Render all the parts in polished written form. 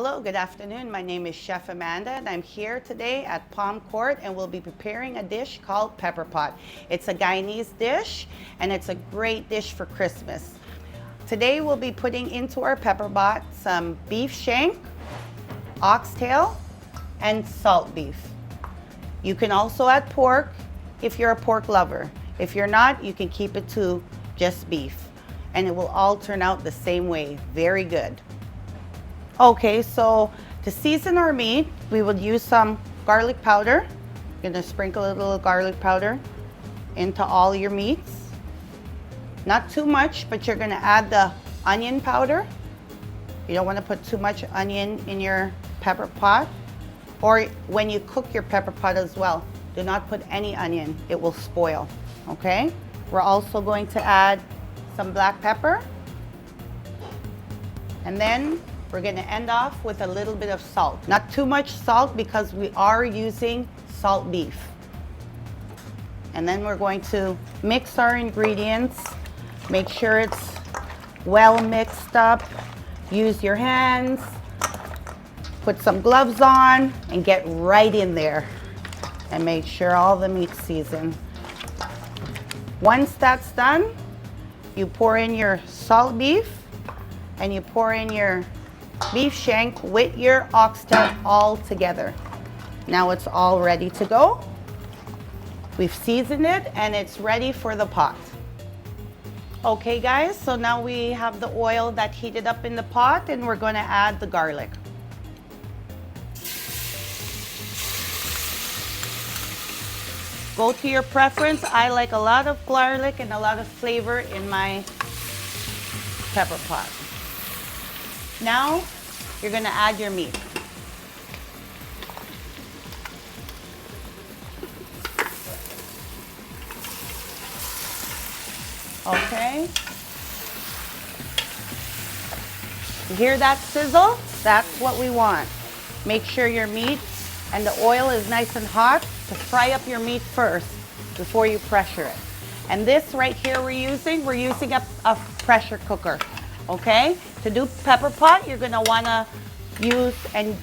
Hello, good afternoon. My name is Chef Amanda and I'm here today at Palm Court and we'll be preparing a dish called Pepperpot. It's a Guyanese dish and it's a great dish for Christmas. Today we'll be putting into our Pepperpot some beef shank, oxtail, and salt beef. You can also add pork if you're a pork lover. If you're not, you can keep it to just beef and it will all turn out the same way. Very good. Okay, so to season our meat, we would use some garlic powder. You're gonna sprinkle a little garlic powder into all your meats. Not too much, but you're gonna add the onion powder. You don't wanna put too much onion in your pepper pot, or when you cook your pepper pot as well. Do not put any onion, it will spoil, okay? We're also going to add some black pepper. And then we're gonna end off with a little bit of salt. Not too much salt because we are using salt beef. And then we're going to mix our ingredients. Make sure it's well mixed up. Use your hands. Put some gloves on and get right in there. And make sure all the meat's seasoned. Once that's done, you pour in your salt beef and you pour in your beef shank with your oxtail all together. Now it's all ready to go. We've seasoned it and it's ready for the pot. Okay guys, so now we have the oil that heated up in the pot and we're gonna add the garlic. Go to your preference. I like a lot of garlic and a lot of flavor in my pepper pot. Now, you're gonna add your meat. Okay. You hear that sizzle? That's what we want. Make sure your meat and the oil is nice and hot to fry up your meat first before you pressure it. And this right here we're using a pressure cooker. Okay, to do pepper pot, you're gonna wanna use and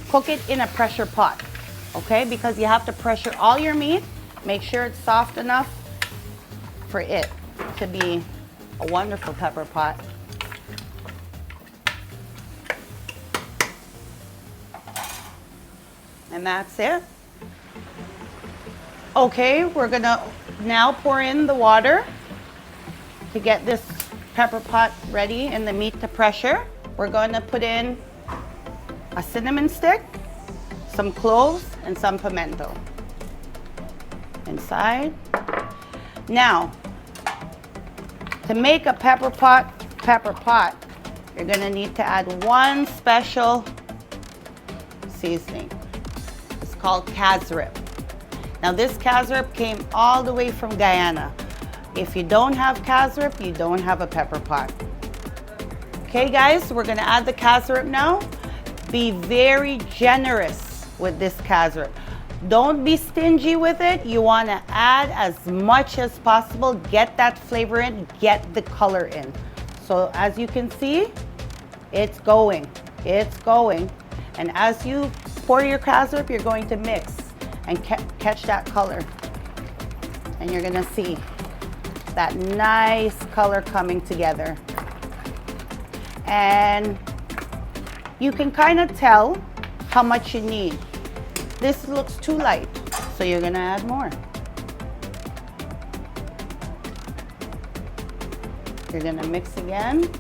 cook it in a pressure pot, okay? Because you have to pressure all your meat, make sure it's soft enough for it to be a wonderful pepper pot. And that's it. Okay, we're gonna now pour in the water to get this pepper pot ready and the meat to pressure. We're going to put in a cinnamon stick, some cloves, and some pimento inside. Now, to make a pepper pot, you're going to need to add one special seasoning. It's called cassareep. Now this cassareep came all the way from Guyana. If you don't have cassareep, you don't have a pepper pot. Okay guys, we're gonna add the cassareep now. Be very generous with this cassareep. Don't be stingy with it. You wanna add as much as possible. Get that flavor in, get the color in. So as you can see, it's going. And as you pour your cassareep, you're going to mix and catch that color. And you're gonna see that nice color coming together. And you can kind of tell how much you need. This looks too light, so you're gonna add more. You're gonna mix again.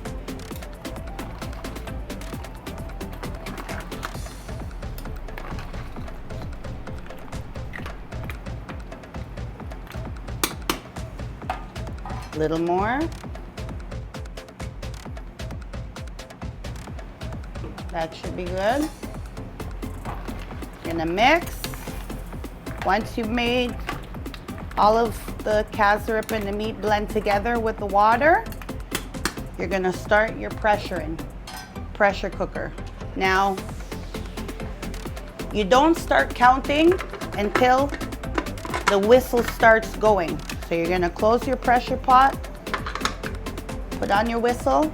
A little more. That should be good. You're gonna mix. Once you've made all of the cassareep and the meat blend together with the water, you're gonna start your pressure cooker. Now, you don't start counting until the whistle starts going. So you're gonna close your pressure pot, put on your whistle,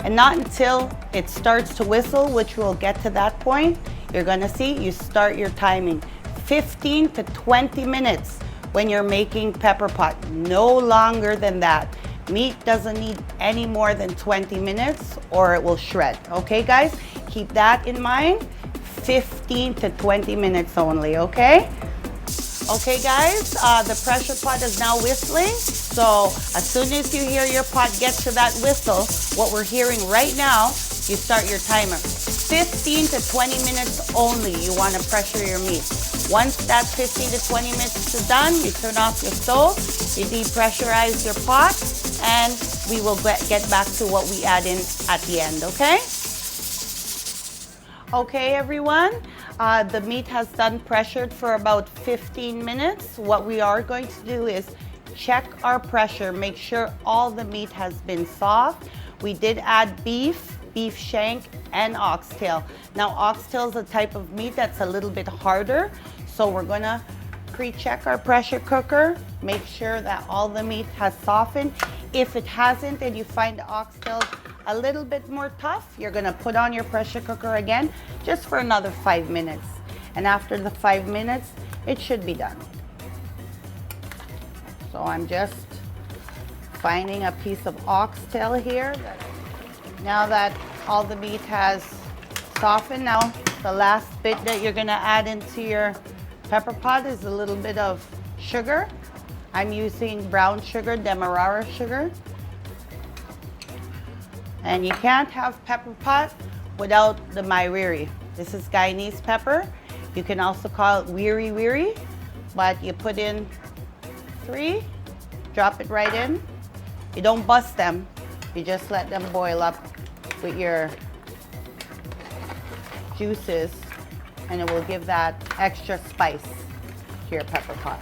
and not until it starts to whistle, which we'll get to that point, you're gonna see you start your timing. 15 to 20 minutes when you're making pepper pot, no longer than that. Meat doesn't need any more than 20 minutes or it will shred. Okay guys, keep that in mind. 15 to 20 minutes only, okay? Okay guys, the pressure pot is now whistling. So as soon as you hear your pot get to that whistle, what we're hearing right now, you start your timer. 15 to 20 minutes only, you want to pressure your meat. Once that 15 to 20 minutes is done, you turn off your stove, you depressurize your pot, and we will get back to what we add in at the end, okay? Okay everyone, the meat has done pressured for about 15 minutes. What we are going to do is check our pressure, make sure all the meat has been soft. We did add beef shank, and oxtail. Now oxtail is a type of meat that's a little bit harder, so we're gonna pre-check our pressure cooker, make sure that all the meat has softened. If it hasn't and you find the oxtail a little bit more tough, you're gonna put on your pressure cooker again just for another 5 minutes. And after the 5 minutes, it should be done. So I'm just finding a piece of oxtail here. Now that all the meat has softened, now the last bit that you're gonna add into your pepper pot is a little bit of sugar. I'm using brown sugar, demerara sugar. And you can't have pepper pot without the mairiri. This is Guyanese pepper. You can also call it wiri wiri, but you put in 3, drop it right in. You don't bust them, you just let them boil up with your juices, and it will give that extra spice to your pepper pot.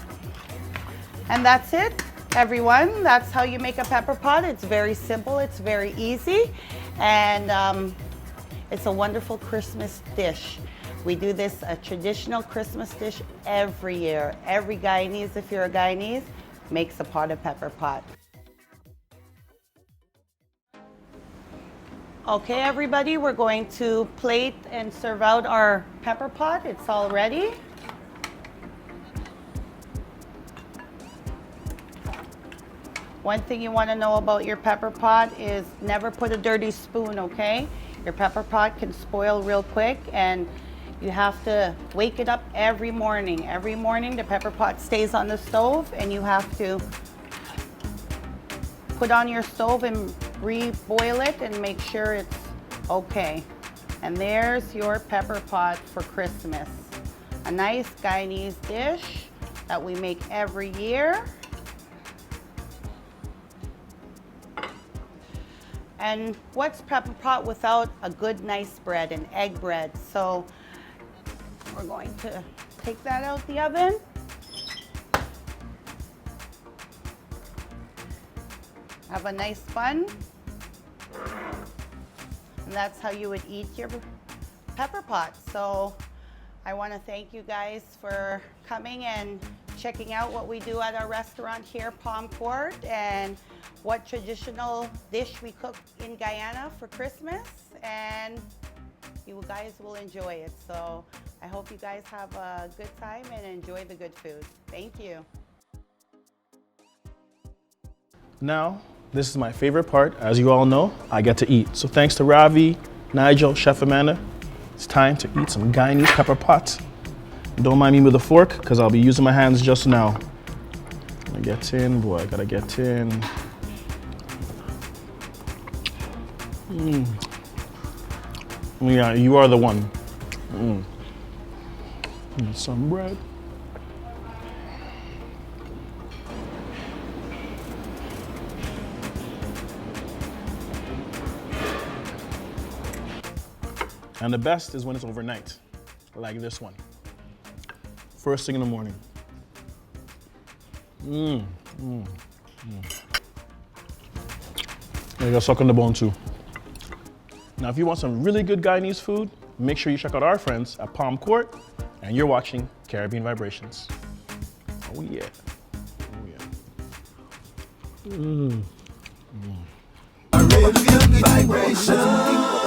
And that's it, everyone. That's how you make a pepper pot. It's very simple, it's very easy, and it's a wonderful Christmas dish. We do this, a traditional Christmas dish, every year. Every Guyanese, if you're a Guyanese, makes a pot of pepper pot. Okay, everybody, we're going to plate and serve out our pepper pot. It's all ready. One thing you want to know about your pepper pot is never put a dirty spoon, okay? Your pepper pot can spoil real quick, and you have to wake it up every morning. Every morning the pepper pot stays on the stove, and you have to put on your stove and re-boil it and make sure it's okay. And there's your pepper pot for Christmas. A nice Guyanese dish that we make every year. And what's pepper pot without a good nice bread, an egg bread? So we're going to take that out the oven. Have a nice bun. And that's how you would eat your pepper pot. So I want to thank you guys for coming and checking out what we do at our restaurant here, Palm Court, and what traditional dish we cook in Guyana for Christmas, and you guys will enjoy it. So I hope you guys have a good time and enjoy the good food. Thank you. Now, this is my favorite part. As you all know, I get to eat. So thanks to Ravi, Nigel, Chef Amanda, it's time to eat some Guyanese pepper pot. Don't mind me with a fork, because I'll be using my hands just now. Gotta get in, boy, gotta get in. Yeah, you are the one. Some bread. And the best is when it's overnight, like this one. First thing in the morning. You got suck on the bone too. Now, if you want some really good Guyanese food, make sure you check out our friends at Palm Court, and you're watching Caribbean Vibrations. Oh yeah, oh yeah. Caribbean Vibrations.